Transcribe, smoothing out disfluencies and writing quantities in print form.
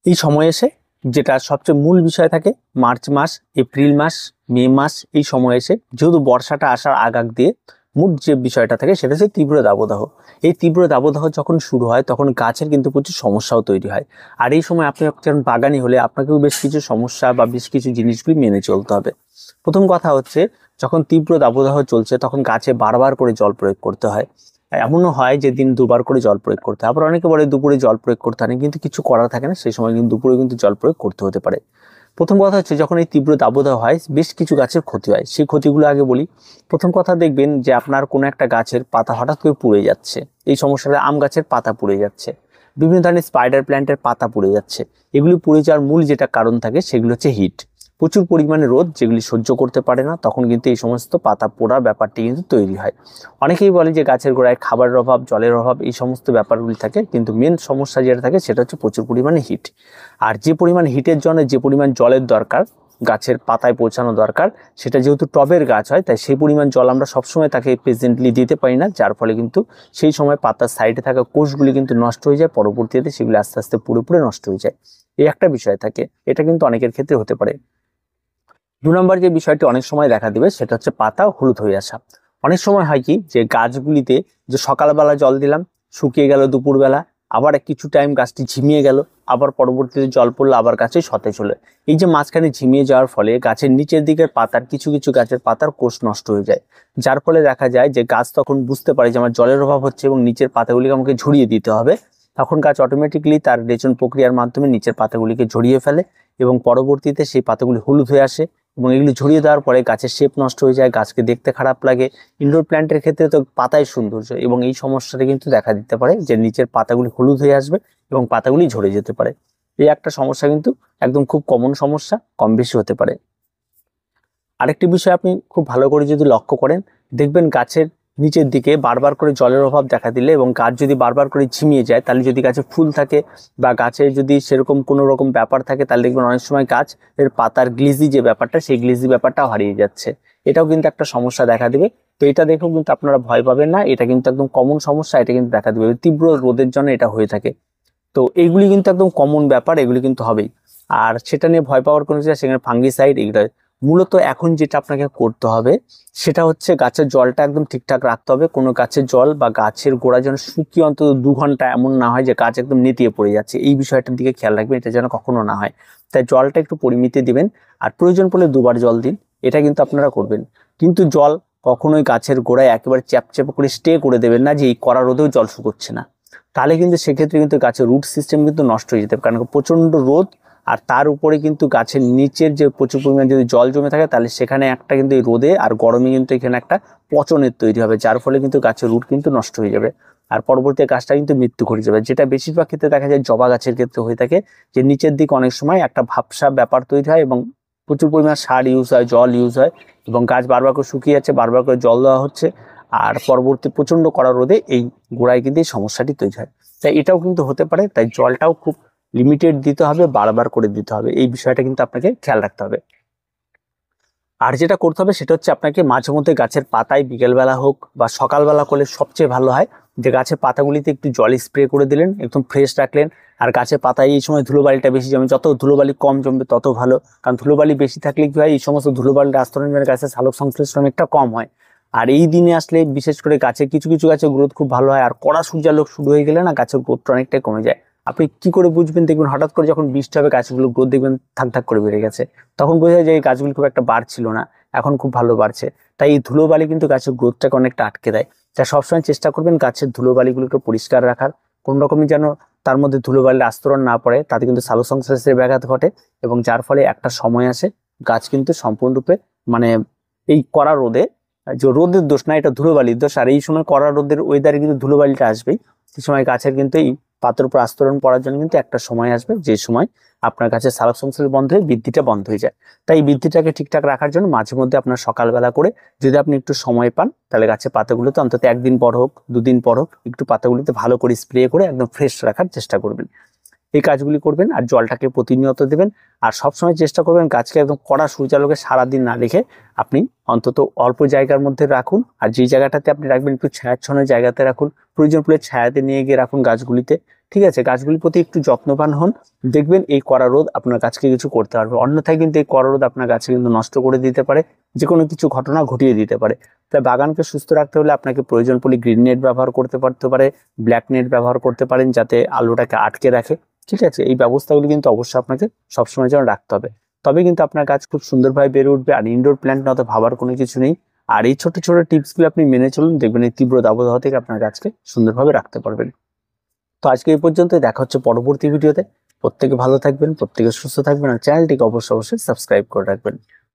এই সময় এসে যেটা সবচেয়ে মূল বিষয় থাকে, মার্চ মাস, এপ্রিল মাস, মে মাস, এই সময় এসে যেহেতু বর্ষাটা আসার আগ দিয়ে মূল যে বিষয়টা থাকে সেটা হচ্ছে তীব্র দাবদাহ। এই তীব্র দাবদাহ যখন শুরু হয় তখন গাছের কিন্তু প্রচুর সমস্যাও তৈরি হয়। আর এই সময় আপনি একজন বাগানি হলে আপনাকেও বেশ কিছু সমস্যা বা বেশ কিছু জিনিসগুলি মেনে চলতে হবে। প্রথম কথা হচ্ছে, যখন তীব্র দাবদাহ চলছে তখন গাছে বারবার করে জল প্রয়োগ করতে হয়। এমনও হয় যে দিন দুবার করে জল প্রয়োগ করতে হয়। আবার অনেকে বলে দুপুরে জল প্রয়োগ করতে হয় না, কিন্তু কিছু করার থাকে না, সেই সময় কিন্তু দুপুরে কিন্তু জল প্রয়োগ করতে হতে পারে। প্রথম কথা হচ্ছে, যখন এই তীব্র দাবদাহ হয় বেশ কিছু গাছের ক্ষতি হয়। সেই ক্ষতিগুলো আগে বলি। প্রথম কথা, দেখবেন যে আপনার কোনো একটা গাছের পাতা হঠাৎ করে পুড়ে যাচ্ছে। এই সমস্যাটা আম গাছের পাতা পুড়ে যাচ্ছে, বিভিন্ন ধরনের স্পাইডার প্ল্যান্টের পাতা পুড়ে যাচ্ছে। এগুলি পুড়ে যাওয়ার মূল যেটা কারণ থাকে সেগুলো হচ্ছে হিট, প্রচুর পরিমাণে রোদ যেগুলি সহ্য করতে পারে না, তখন কিন্তু এই সমস্ত পাতা পোড়ার ব্যাপারটি কিন্তু তৈরি হয়। অনেকেই বলে যে গাছের গোড়ায় খাবারের অভাব, জলের অভাব, এই সমস্ত ব্যাপারগুলি থাকে, কিন্তু মেন সমস্যা যেটা থাকে সেটা হচ্ছে প্রচুর পরিমাণে হিট। আর যে পরিমাণ হিটের জন্য যে পরিমাণ জলের দরকার, গাছের পাতায় পৌঁছানো দরকার, সেটা যেহেতু টবের গাছ হয় তাই সেই পরিমাণ জল আমরা সবসময় তাকে প্রেজেন্টলি দিতে পারি না, যার ফলে কিন্তু সেই সময় পাতার সাইডে থাকা কোষগুলি কিন্তু নষ্ট হয়ে যায়, পরবর্তীতে সেগুলি আস্তে আস্তে পুরোপুরি নষ্ট হয়ে যায়। এই একটা বিষয় থাকে, এটা কিন্তু অনেকের ক্ষেত্রে হতে পারে। 2 নম্বর যে বিষয়টি অনেক সময় দেখা দিবে সেটা হচ্ছে পাতা হলুদ হয়ে আসা। অনেক সময় হয় কি, যে গাছগুলিতে যে সকালবেলা জল দিলাম, শুকিয়ে গেল দুপুরবেলা, আবার কিছু টাইম গাছটি ঝিমিয়ে গেল, আবার পরবর্তীতে জল পড়লো, আবার গাছে সতেজ হলো। এই যে মাঝখানে ঝিমিয়ে যাওয়ার ফলে গাছের নিচের দিকের পাতার কিছু কিছু গাছের পাতার কোষ নষ্ট হয়ে যায়, যার ফলে দেখা যায় যে গাছ তখন বুঝতে পারে যে আমার জলের অভাব হচ্ছে এবং নিচের পাতাগুলিকে আমাকে ঝরিয়ে দিতে হবে। তখন গাছ অটোমেটিকলি তার রেচন প্রক্রিয়ার মাধ্যমে নিচের পাতাগুলিকে ঝরিয়ে ফেলে এবং পরবর্তীতে সেই পাতাগুলি হলুদ হয়ে আসে এবং এগুলি ঝরিয়ে দেওয়ার পরে গাছের শেপ নষ্ট হয়ে যায়, গাছকে দেখতে খারাপ লাগে। ইনডোর প্ল্যান্টের ক্ষেত্রে তো পাতায় সৌন্দর্য, এবং এই সমস্যাটা কিন্তু দেখা দিতে পারে যে নিচের পাতাগুলি হলুদ হয়ে আসবে এবং পাতাগুলি ঝরে যেতে পারে। এই একটা সমস্যা কিন্তু একদম খুব কমন সমস্যা, কম বেশি হতে পারে। আরেকটি বিষয় আপনি খুব ভালো করে যদি লক্ষ্য করেন, দেখবেন গাছের নিচের দিকে বারবার করে জলের অভাব দেখা দিলে এবং গাছ যদি বারবার করে ঝিমিয়ে যায়, তাহলে যদি গাছে ফুল থাকে বা গাছে যদি সেরকম কোনো রকম ব্যাপার থাকে, তাহলে দেখবেন অনেক সময় গাছের পাতার গ্লিজি যে ব্যাপারটা, সেই গ্লিজি ব্যাপারটাও হারিয়ে যাচ্ছে। এটাও কিন্তু একটা সমস্যা দেখা দিবে। তো এটা দেখেও কিন্তু আপনারা ভয় পাবেন না, এটা কিন্তু একদম কমন সমস্যা, এটা কিন্তু দেখা দিবে। তীব্র রোদের জন্য এটা হয়ে থাকে। তো এইগুলি কিন্তু একদম কমন ব্যাপার, এগুলি কিন্তু হবেই। আর সেটা নিয়ে ভয় পাওয়ার কোনো কিছু, সেখানে ফাঙ্গিসাইড এগুলো মূলত এখন যেটা আপনাকে করতে হবে সেটা হচ্ছে গাছের জলটা একদম ঠিকঠাক রাখতে হবে। কোনো গাছের জল বা গাছের গোড়া যেন শুকিয়ে অন্তত 2 ঘন্টা এমন না হয় যে গাছ একদম নেতিয়ে পড়ে যাচ্ছে, এই বিষয়টার দিকে খেয়াল রাখবেন, এটা যেন কখনো না হয়। তাই জলটা একটু পরিমিতে দিবেন, আর প্রয়োজন পড়লে 2 বার জল দিন, এটা কিন্তু আপনারা করবেন। কিন্তু জল কখনোই গাছের গোড়ায় একেবারে চ্যাপচ্যাপ করে স্টে করে দেবেন না যে এই কড়া রোদেও জল শুকোচ্ছে না, তাহলে কিন্তু সেক্ষেত্রে কিন্তু গাছের রুট সিস্টেম কিন্তু নষ্ট হয়ে যেতে পারে। কারণ প্রচণ্ড রোদ আর তার উপরে কিন্তু গাছের নিচের যে প্রচুর পরিমাণে যদি জল জমে থাকে, তাহলে সেখানে একটা কিন্তু এই রোদে আর গরমে কিন্তু এখানে একটা পচনের তৈরি হবে, যার ফলে কিন্তু গাছের রুট কিন্তু নষ্ট হয়ে যাবে আর পরবর্তী গাছটা কিন্তু মৃত্যু ঘটে যাবে। যেটা বেশিরভাগ ক্ষেত্রে দেখা যায় জবা গাছের ক্ষেত্রে হয়ে থাকে, যে নিচের দিকে অনেক সময় একটা ভাবসা ব্যাপার তৈরি হয় এবং প্রচুর পরিমাণ সার ইউজ হয়, জল ইউজ হয় এবং গাছ বারবার করে শুকিয়ে যাচ্ছে, বারবার করে জল দেওয়া হচ্ছে, আর পরবর্তী প্রচণ্ড কড়া রোদে এই গোড়ায় কিন্তু এই সমস্যাটি তৈরি হয়। তাই এটাও কিন্তু হতে পারে, তাই জলটাও খুব লিমিটেড দিতে হবে, বারবার করে দিতে হবে, এই বিষয়টা কিন্তু আপনাকে খেয়াল রাখতে হবে। আর যেটা করতে হবে সেটা হচ্ছে আপনাকে মাঝে মধ্যে গাছের পাতায় বিকেলবেলা হোক বা সকালবেলা করলে সবচেয়ে ভালো হয়, যে গাছের পাতাগুলিতে একটু জল স্প্রে করে দিলেন, একদম ফ্রেশ রাখলেন। আর গাছের পাতায় এই সময় ধুলোবালিটা বেশি জমে, যত ধুলোবালি কম জমবে তত ভালো, কারণ ধুলোবালি বেশি থাকলে কি হয়, এই সমস্ত ধুলোবালির আস্তরণ গাছের সালোক সংশ্লেষণ অনেকটা কম হয়। আর এই দিনে আসলে বিশেষ করে গাছে কিছু কিছু গাছের গ্রোথ খুব ভালো হয়, আর কড়া সূর্যালোক শুরু হয়ে গেলে না গাছের গ্রোথটা অনেকটাই কমে যায়। আপনি কি করে বুঝবেন, দেখবেন হঠাৎ করে যখন বৃষ্টি হবে গাছগুলো গ্রোথ দেখবেন থাক থাক করে বেড়ে গেছে, তখন বোঝা যায় এই গাছগুলি খুব একটা বাড়ছিল না, এখন খুব ভালো বাড়ছে। তাই এই ধুলোবালি কিন্তু গাছের গ্রোথটাকে অনেকটা আটকে দেয়। তাই সবসময় চেষ্টা করবেন গাছের ধুলোবালিগুলোকে পরিষ্কার রাখার, কোন রকমই যেন তার মধ্যে ধুলোবালির আস্তরণ না পড়ে, তাতে কিন্তু সালোক সংশ্লেষের ব্যাঘাত ঘটে এবং যার ফলে একটা সময় আসে গাছ কিন্তু সম্পূর্ণরূপে মানে এই কড়া রোদে, যে রোদের দোষ না, এটা ধুলোবালির দোষ। আর এই সময় কড়া রোদের ওয়েদারে কিন্তু ধুলোবালিটা আসবেই, সেই সময় গাছের কিন্তু এই পাতার উপর আস্তরণ পড়ার জন্য কিন্তু একটা সময় আসবে, যে সময় আপনার গাছের সালোক সংশ্লেষ বন্ধ হয়ে বৃদ্ধিটা বন্ধ হয়ে যায়। তাই এই বৃদ্ধিটাকে ঠিকঠাক রাখার জন্য মাঝে মধ্যে আপনার সকালবেলা করে যদি আপনি একটু সময় পান, তাহলে গাছের পাতাগুলোতে অন্তত 1 দিন পর হোক 2 দিন পর হোক একটু পাতাগুলিতে ভালো করে স্প্রে করে একদম ফ্রেশ রাখার চেষ্টা করবেন। এই কাজগুলি করবেন আর জলটাকে প্রতিনিয়ত দেবেন। আর সবসময় চেষ্টা করবেন গাছকে একদম কড়া সূর্যালোকে সারাদিন না রেখে আপনি অন্তত অল্প জায়গার মধ্যে রাখুন, আর যেই জায়গাটাতে আপনি রাখবেন একটু ছায়াচ্ছন্ন জায়গাতে রাখুন, প্রয়োজন পড়লে ছায়াতে নিয়ে গিয়ে রাখুন গাছগুলিতে, ঠিক আছে, গাছগুলির প্রতি একটু যত্নবান হন, দেখবেন এই কড়া রোদ আপনার গাছকে কিছু করতে পারবে। অন্যথায় কিন্তু এই কড়া রোদ আপনার গাছকে কিন্তু নষ্ট করে দিতে পারে, যে কোনো কিছু ঘটনা ঘটিয়ে দিতে পারে। তাই বাগানকে সুস্থ রাখতে হলে আপনাকে প্রয়োজন পড়লে গ্রিন নেট ব্যবহার করতে পারে, ব্ল্যাক নেট ব্যবহার করতে পারেন, যাতে আলোটাকে আটকে রাখে। ঠিক আছে, এই ব্যবস্থাগুলি কিন্তু অবশ্যই আপনাকে সবসময় যেন রাখতে হবে, তবে কিন্তু আপনার গাছ খুব সুন্দরভাবে বেড়ে উঠবে। আর ইনডোর প্ল্যান্ট না তো ভাবার কোনো কিছু নেই। আর এই ছোট ছোট টিপসগুলো আপনি মেনে চলুন, দেখবেন এই তীব্র দাবদাহ থেকে আপনার গাছকে সুন্দরভাবে রাখতে পারবেন। তো আজকে এই পর্যন্ত, দেখা হচ্ছে পরবর্তী ভিডিওতে। প্রত্যেকে ভালো থাকবেন, প্রত্যেকে সুস্থ থাকবেন, আর চ্যানেলটিকে অবশ্যই সাবস্ক্রাইব করে রাখবেন।